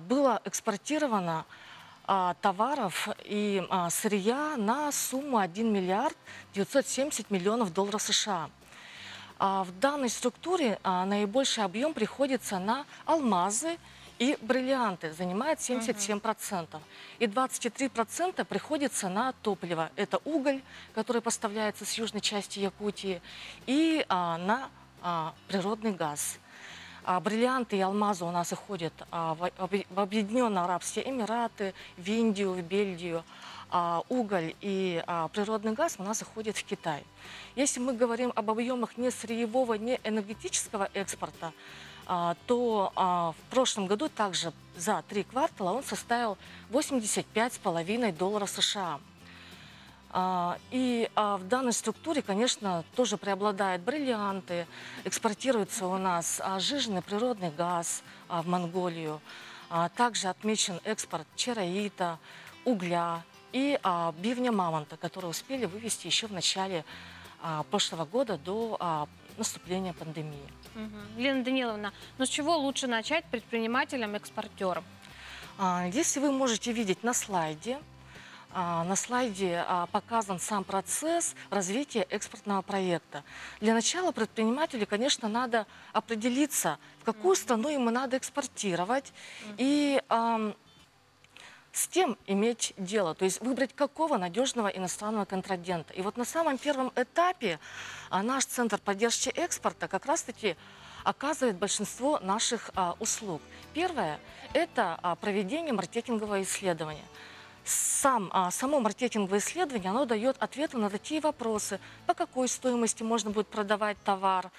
было экспортировано товаров и сырья на сумму 1 миллиард 970 миллионов долларов США. В данной структуре наибольший объем приходится на алмазы и бриллианты, занимает 77%. И 23% приходится на топливо. Это уголь, который поставляется с южной части Якутии, и на природный газ. Бриллианты и алмазы у нас уходят в Объединенные Арабские Эмираты, в Индию, в Бельгию. Уголь и природный газ у нас уходит в Китай. Если мы говорим об объемах не сырьевого, не энергетического экспорта, то в прошлом году также за 3 квартала он составил 85,5 долларов США. И в данной структуре, конечно, тоже преобладают бриллианты, экспортируется у нас сжиженный природный газ в Монголию, также отмечен экспорт чароита, угля и бивня мамонта, которые успели вывести еще в начале прошлого года до наступления пандемии. Лена Даниловна, ну с чего лучше начать предпринимателям-экспортерам? Если вы можете видеть на слайде показан сам процесс развития экспортного проекта. Для начала предпринимателю, конечно, надо определиться, в какую страну ему надо экспортировать и с кем иметь дело, то есть выбрать какого надежного иностранного контрагента. И вот на самом первом этапе наш Центр поддержки экспорта как раз-таки оказывает большинство наших услуг. Первое – это проведение маркетингового исследования. Само маркетинговое исследование, оно дает ответы на такие вопросы, по какой стоимости можно будет продавать товар,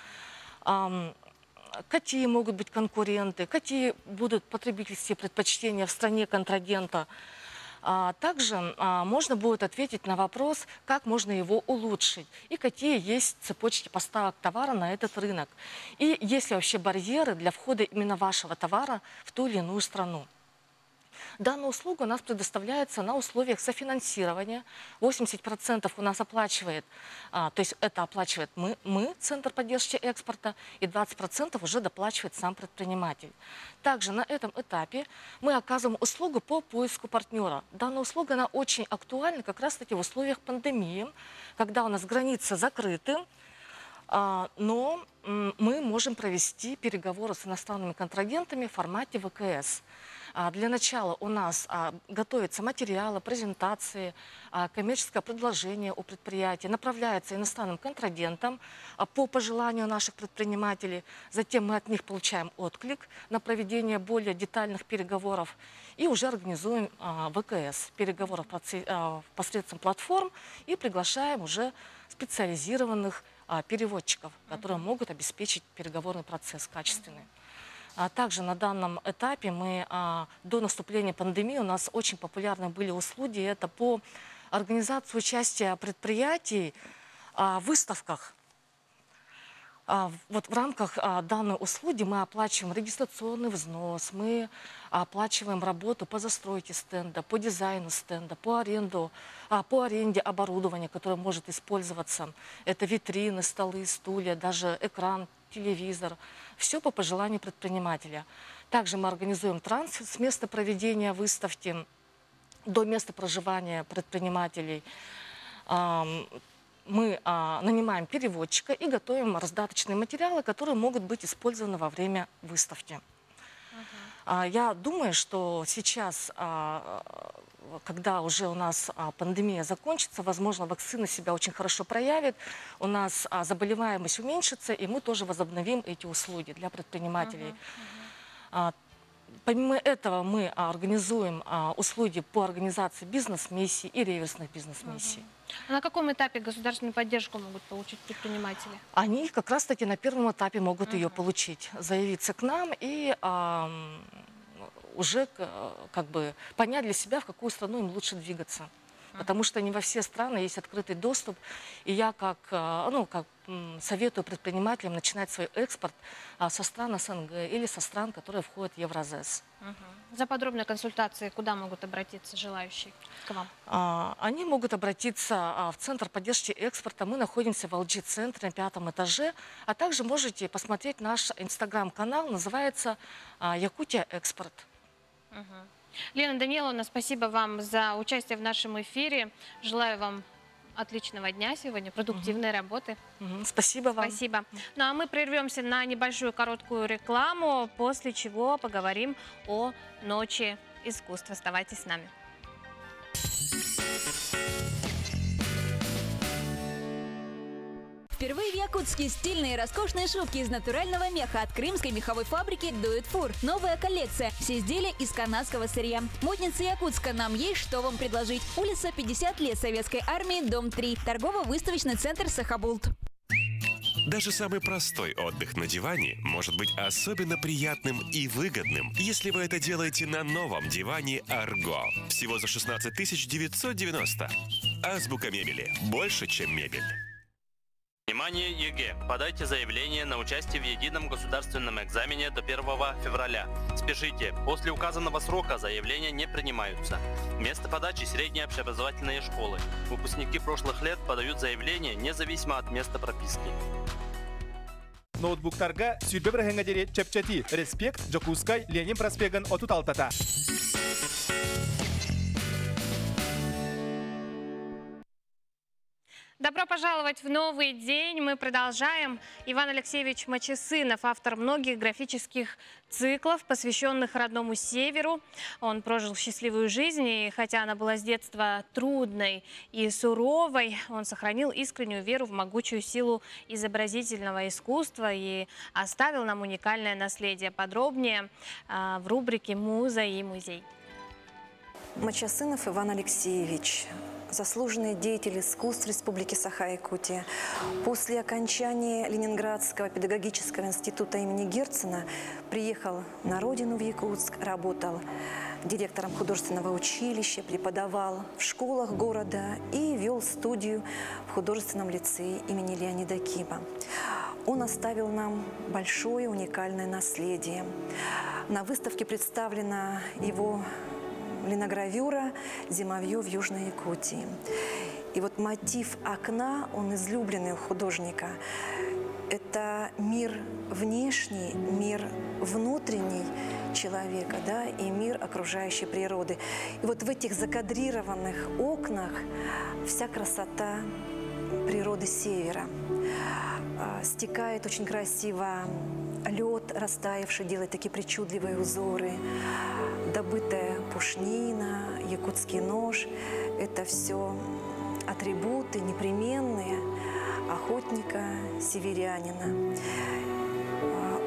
какие могут быть конкуренты, какие будут потребительские предпочтения в стране контрагента. Также можно будет ответить на вопрос, как можно его улучшить и какие есть цепочки поставок товара на этот рынок. И есть ли вообще барьеры для входа именно вашего товара в ту или иную страну. Данная услуга у нас предоставляется на условиях софинансирования. 80% у нас оплачивает, то есть это оплачивает мы, Центр поддержки экспорта, и 20% уже доплачивает сам предприниматель. Также на этом этапе мы оказываем услугу по поиску партнера. Данная услуга, она очень актуальна как раз-таки в условиях пандемии, когда у нас границы закрыты, но мы можем провести переговоры с иностранными контрагентами в формате ВКС. Для начала у нас готовятся материалы, презентации, коммерческое предложение у предприятия, направляется иностранным контрагентам по пожеланию наших предпринимателей. Затем мы от них получаем отклик на проведение более детальных переговоров и уже организуем ВКС, переговоров посредством платформ, и приглашаем уже специализированных переводчиков, которые могут обеспечить переговорный процесс качественный. Также на данном этапе мы до наступления пандемии у нас очень популярны были услуги. Это по организации участия предприятий в выставках. Вот в рамках данной услуги мы оплачиваем регистрационный взнос, мы оплачиваем работу по застройке стенда, по дизайну стенда, по аренде оборудования, которое может использоваться. Это витрины, столы, стулья, даже экран, телевизор. Все по пожеланию предпринимателя. Также мы организуем трансфер с места проведения выставки до места проживания предпринимателей. Мы нанимаем переводчика и готовим раздаточные материалы, которые могут быть использованы во время выставки. Я думаю, что сейчас когда уже у нас пандемия закончится, возможно, вакцина себя очень хорошо проявит, у нас заболеваемость уменьшится, и мы тоже возобновим эти услуги для предпринимателей. Помимо этого мы организуем услуги по организации бизнес-миссий и реверсных бизнес-миссий. А на каком этапе государственную поддержку могут получить предприниматели? Они как раз-таки на первом этапе могут ее получить, заявиться к нам и уже как бы понять для себя, в какую страну им лучше двигаться. Потому что не во все страны есть открытый доступ. И я как советую предпринимателям начинать свой экспорт со стран СНГ или со стран, которые входят в Евразес. За подробной консультацией куда могут обратиться желающие к вам? Они могут обратиться в Центр поддержки экспорта. Мы находимся в LG-центре на 5-м этаже. А также можете посмотреть наш инстаграм-канал, называется «Якутия Экспорт». Лена Даниловна, спасибо вам за участие в нашем эфире. Желаю вам отличного дня сегодня, продуктивной работы. Спасибо вам. Спасибо. Ну а мы прервемся на небольшую короткую рекламу, после чего поговорим о Ночи искусства. Оставайтесь с нами. Впервые в Якутске стильные роскошные шубки из натурального меха от крымской меховой фабрики Do It For. Новая коллекция. Все изделия из канадского сырья. Модницы Якутска, нам есть что вам предложить. Улица 50 лет Советской армии, дом 3. Торгово-выставочный центр Сахабулт. Даже самый простой отдых на диване может быть особенно приятным и выгодным, если вы это делаете на новом диване Арго. Всего за 16 990. Азбука мебели. Больше, чем мебель. Внимание, ЕГЭ! Подайте заявление на участие в едином государственном экзамене до 1 февраля. Спешите! После указанного срока заявления не принимаются. Место подачи – средние общеобразовательные школы. Выпускники прошлых лет подают заявление независимо от места прописки. Ноутбуктарга сүрбе біргенгедері чепчати. Респект, Джокускай, Ленин проспеган отут алтата. Добро пожаловать в новый день. Мы продолжаем. Иван Алексеевич Мочесынов, автор многих графических циклов, посвященных родному Северу. Он прожил счастливую жизнь, и хотя она была с детства трудной и суровой, он сохранил искреннюю веру в могучую силу изобразительного искусства и оставил нам уникальное наследие. Подробнее в рубрике «Муза и музей». Мочесынов Иван Алексеевич, заслуженный деятель искусств Республики Саха-Якутия. После окончания Ленинградского педагогического института имени Герцена приехал на родину в Якутск, работал директором художественного училища, преподавал в школах города и вел студию в художественном лицее имени Леонида Кима. Он оставил нам большое уникальное наследие. На выставке представлена его линогравюра «Зимовье в Южной Якутии». И вот мотив окна, он излюбленный у художника. Это мир внешний, мир внутренний человека, да, и мир окружающей природы. И вот в этих закадрированных окнах вся красота природы Севера. Стекает очень красиво лед, растаявший, делает такие причудливые узоры. Добытая пушнина, якутский нож – это все атрибуты непременные охотника-северянина.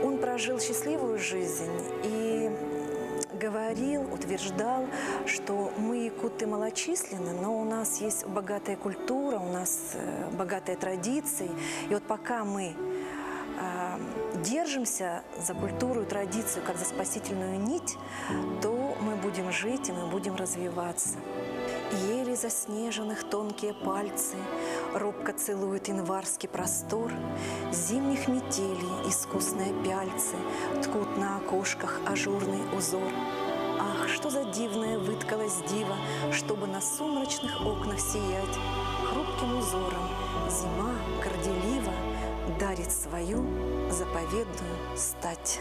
Он прожил счастливую жизнь и говорил, утверждал, что мы, якуты, малочисленны, но у нас есть богатая культура, у нас богатые традиции. И вот пока мы держимся за культуру и традицию, как за спасительную нить, то мы будем жить и мы будем развиваться. Ели заснеженных тонкие пальцы, робко целует январский простор, зимних метелей искусные пяльцы ткут на окошках ажурный узор. Ах, что за дивное выткалось диво, чтобы на сумрачных окнах сиять хрупким узором зима горделиво дарит свою заповедную стать.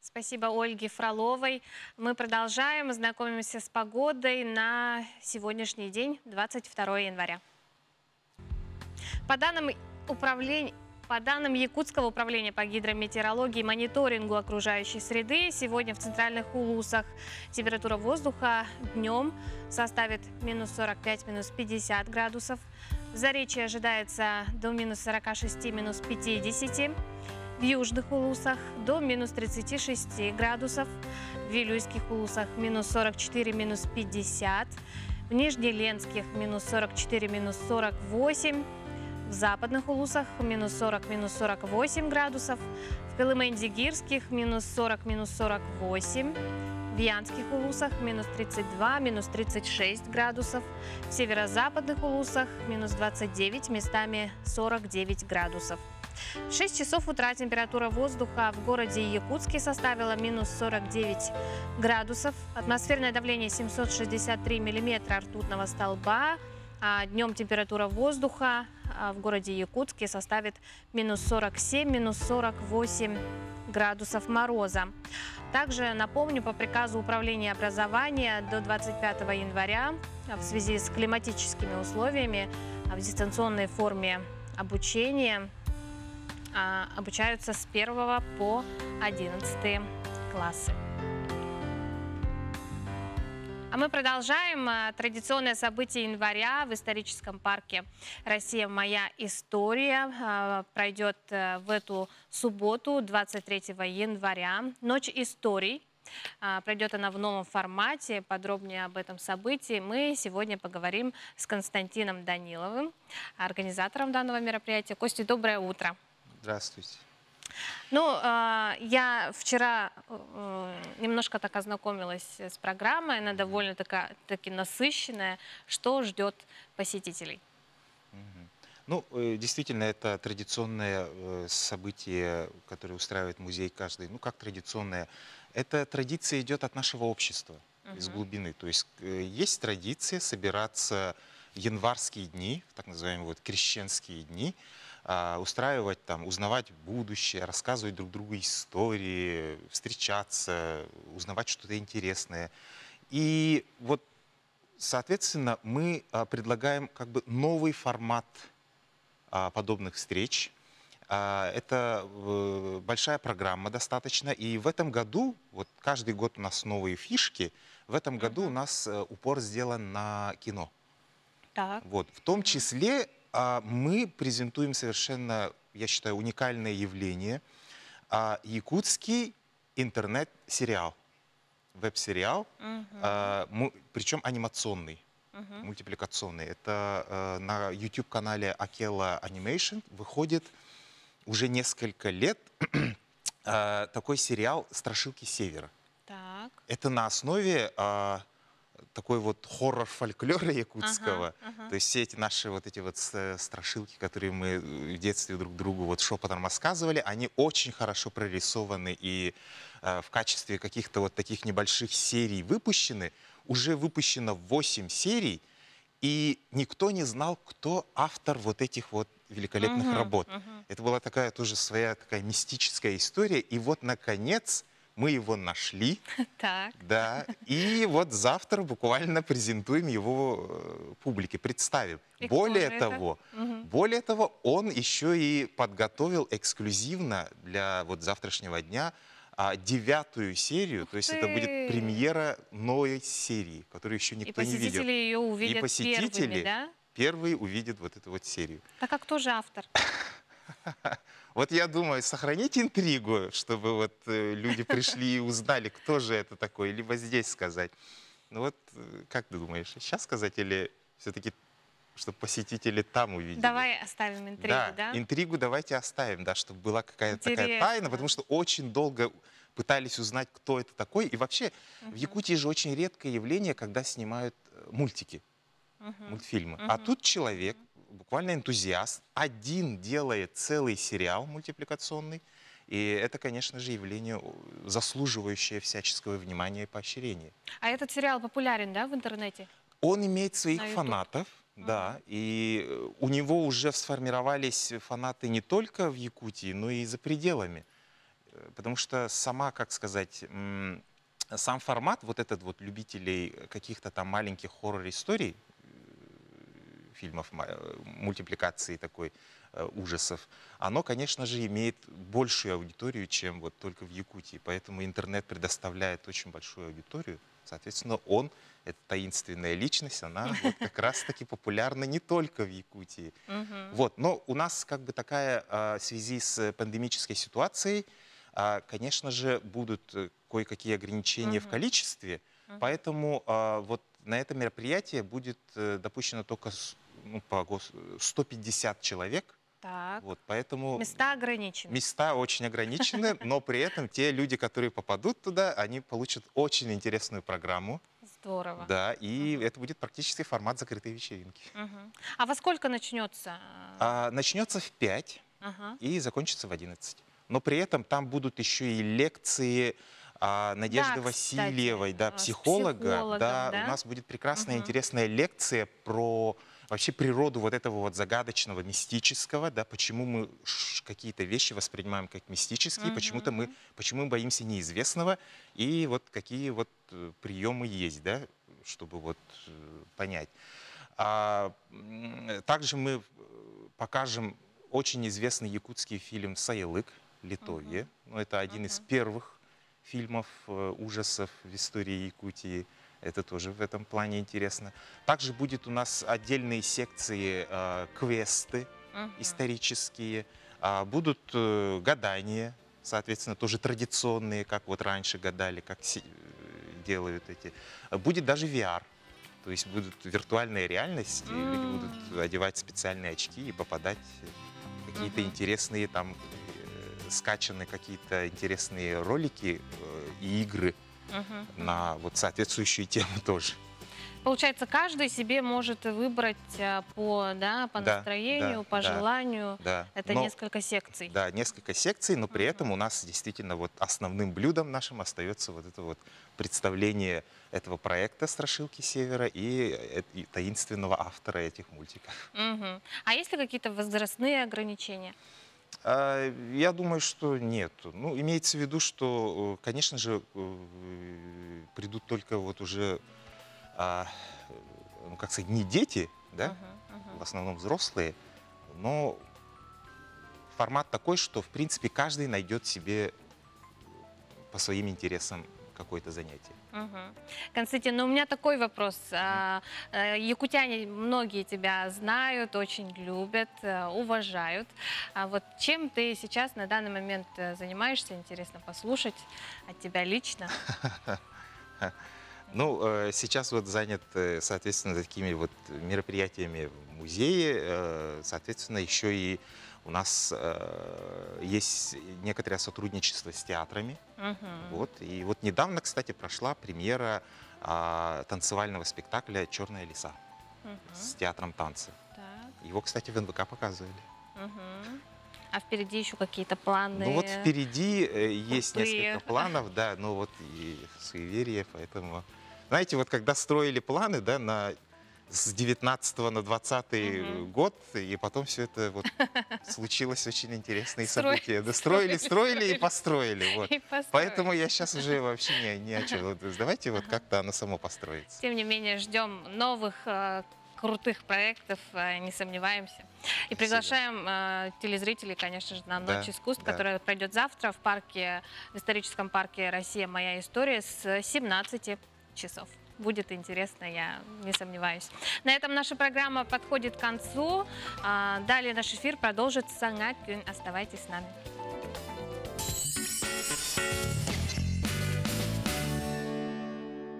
Спасибо Ольге Фроловой. Мы продолжаем, знакомимся с погодой на сегодняшний день, 22 января. По данным управления... По данным Якутского управления по гидрометеорологии и мониторингу окружающей среды, сегодня в центральных улусах температура воздуха днем составит минус 45, минус 50 градусов. В Заречье ожидается до минус 46, минус 50. В южных улусах до минус 36 градусов. В Вилюйских улусах минус 44, минус 50. В Нижнеленских минус 44, минус 48. В западных улусах минус 40, минус 48 градусов. В Колыме-Индигирских минус 40, минус 48. В Янских улусах минус 32, минус 36 градусов. В северо-западных улусах минус 29, местами 49 градусов. В 6 часов утра температура воздуха в городе Якутске составила минус 49 градусов. Атмосферное давление 763 миллиметра ртутного столба. А днем температура воздуха в городе Якутске составит минус 47, минус 48 градусов мороза. Также напомню, по приказу Управления образования до 25 января в связи с климатическими условиями в дистанционной форме обучения обучаются с 1 по 11 классы. А мы продолжаем. Традиционное событие января в историческом парке «Россия. Моя история» пройдет в эту субботу, 23 января. Ночь историй. Пройдет она в новом формате. Подробнее об этом событии мы сегодня поговорим с Константином Даниловым, организатором данного мероприятия. Костя, доброе утро. Здравствуйте. Ну, я вчера немножко так ознакомилась с программой, она довольно-таки насыщенная. Что ждет посетителей? Ну, действительно, это традиционное событие, которое устраивает музей каждый. Ну, как традиционное? Эта традиция идет от нашего общества, из глубины. То есть есть традиция собираться в январские дни, так называемые вот крещенские дни, устраивать там, узнавать будущее, рассказывать друг другу истории, встречаться, узнавать что-то интересное. И вот, соответственно, мы предлагаем как бы новый формат подобных встреч. Это большая программа достаточно. И в этом году, вот каждый год у нас новые фишки, в этом году у нас упор сделан на кино. Так. Вот, в том числе мы презентуем совершенно, я считаю, уникальное явление. Якутский интернет-сериал, веб-сериал, причем анимационный, мультипликационный. Это на YouTube-канале Акела Animation выходит уже несколько лет такой сериал «Страшилки Севера». Так. Это на основе такой вот хоррор-фольклора якутского. То есть все эти наши вот эти вот страшилки, которые мы в детстве друг другу вот шепотом рассказывали, они очень хорошо прорисованы и в качестве каких-то вот таких небольших серий выпущены. Уже выпущено 8 серий, и никто не знал, кто автор вот этих вот великолепных работ. Это была такая тоже своя такая мистическая история. И вот, наконец, мы его нашли. Так. Да. И вот завтра буквально презентуем его публике, представим. Более того, он еще и подготовил эксклюзивно для вот завтрашнего дня 9-ю серию. То есть это будет премьера новой серии, которую еще никто не видел. И посетители ее увидят первыми, да? Первые увидят вот эту вот серию. Так а кто же автор? Вот я думаю, сохранить интригу, чтобы вот люди пришли и узнали, кто же это такой, либо здесь сказать. Ну вот, как ты думаешь, сейчас сказать или все-таки, чтобы посетители там увидели? Давай оставим интригу, да? Интригу давайте оставим, да, чтобы была какая-то такая тайна, потому что очень долго пытались узнать, кто это такой. И вообще в Якутии же очень редкое явление, когда снимают мультики, мультфильмы. А тут человек, буквально энтузиаст, один делает целый сериал мультипликационный. И это, конечно же, явление, заслуживающее всяческого внимания и поощрения. А этот сериал популярен, да, в интернете? Он имеет своих фанатов, да. И у него уже сформировались фанаты не только в Якутии, но и за пределами. Потому что сама, как сказать, сам формат вот этот вот любителей каких-то там маленьких хоррор-историй, фильмов, мультипликации такой ужасов, оно, конечно же, имеет большую аудиторию, чем вот только в Якутии. Поэтому интернет предоставляет очень большую аудиторию. Соответственно, эта таинственная личность, она вот как раз-таки популярна не только в Якутии. Вот. Но у нас как бы такая, в связи с пандемической ситуацией, конечно же, будут кое-какие ограничения в количестве, поэтому вот на это мероприятие будет допущено только 150 человек. Так. Вот, поэтому Места ограничены. Места очень ограничены, но при этом те люди, которые попадут туда, они получат очень интересную программу. Здорово. Да, и это будет практически формат закрытой вечеринки. А во сколько начнется? Начнется в 5 и закончится в 11. Но при этом там будут еще и лекции Надежды Васильевой, да, психолога. Да, у нас будет прекрасная, интересная лекция про вообще природу вот этого вот загадочного, мистического, да, почему мы какие-то вещи воспринимаем как мистические, почему мы боимся неизвестного, и вот какие вот приемы есть, да, чтобы вот понять. Также мы покажем очень известный якутский фильм «Саялык. Литовье». Это один из первых фильмов ужасов в истории Якутии. Это тоже в этом плане интересно. Также будет у нас отдельные секции, квесты исторические. Будут гадания, соответственно, тоже традиционные, как вот раньше гадали, как делают эти. Будет даже VR. То есть будут виртуальная реальность, и люди будут одевать специальные очки и попадать в какие-то интересные, там, скачаны какие-то интересные ролики и игры на вот соответствующую тему тоже. Получается, каждый себе может выбрать по настроению, по желанию. Это несколько секций. Да, несколько секций, но при этом у нас действительно вот основным блюдом нашим остается вот это вот представление этого проекта «Страшилки Севера» и таинственного автора этих мультиков. А есть ли какие-то возрастные ограничения? Я думаю, что нет. Ну, имеется в виду, что, конечно же, придут только вот уже, ну, как сказать, не дети, да, в основном взрослые, но формат такой, что, в принципе, каждый найдет себе по своим интересам какое-то занятие. Константин, ну у меня такой вопрос. Якутяне многие тебя знают, очень любят, уважают. А вот чем ты сейчас на данный момент занимаешься? Интересно послушать от тебя лично. Ну, сейчас вот занят, соответственно, такими вот мероприятиями в музее. Соответственно, еще и у нас есть некоторое сотрудничество с театрами. Вот. И вот недавно, кстати, прошла премьера танцевального спектакля «Черная лиса» с театром танца. Его, кстати, в НВК показывали. А впереди еще какие-то планы? Ну вот впереди есть несколько планов, да, ну вот и суеверие, поэтому... Знаете, вот когда строили планы, да, с 19 на 20 год, и потом все это вот случилось очень интересные события. Да, строили и построили. Вот. Поэтому я сейчас уже вообще ни о чем. Вот, давайте вот как-то оно само построится. Тем не менее, ждем новых крутых проектов, не сомневаемся. И приглашаем телезрителей, конечно же, на Ночь искусств, которая пройдет завтра в историческом парке «Россия. Моя история» с 17 часов. Будет интересно, я не сомневаюсь. На этом наша программа подходит к концу. Далее наш эфир продолжится. Оставайтесь с нами.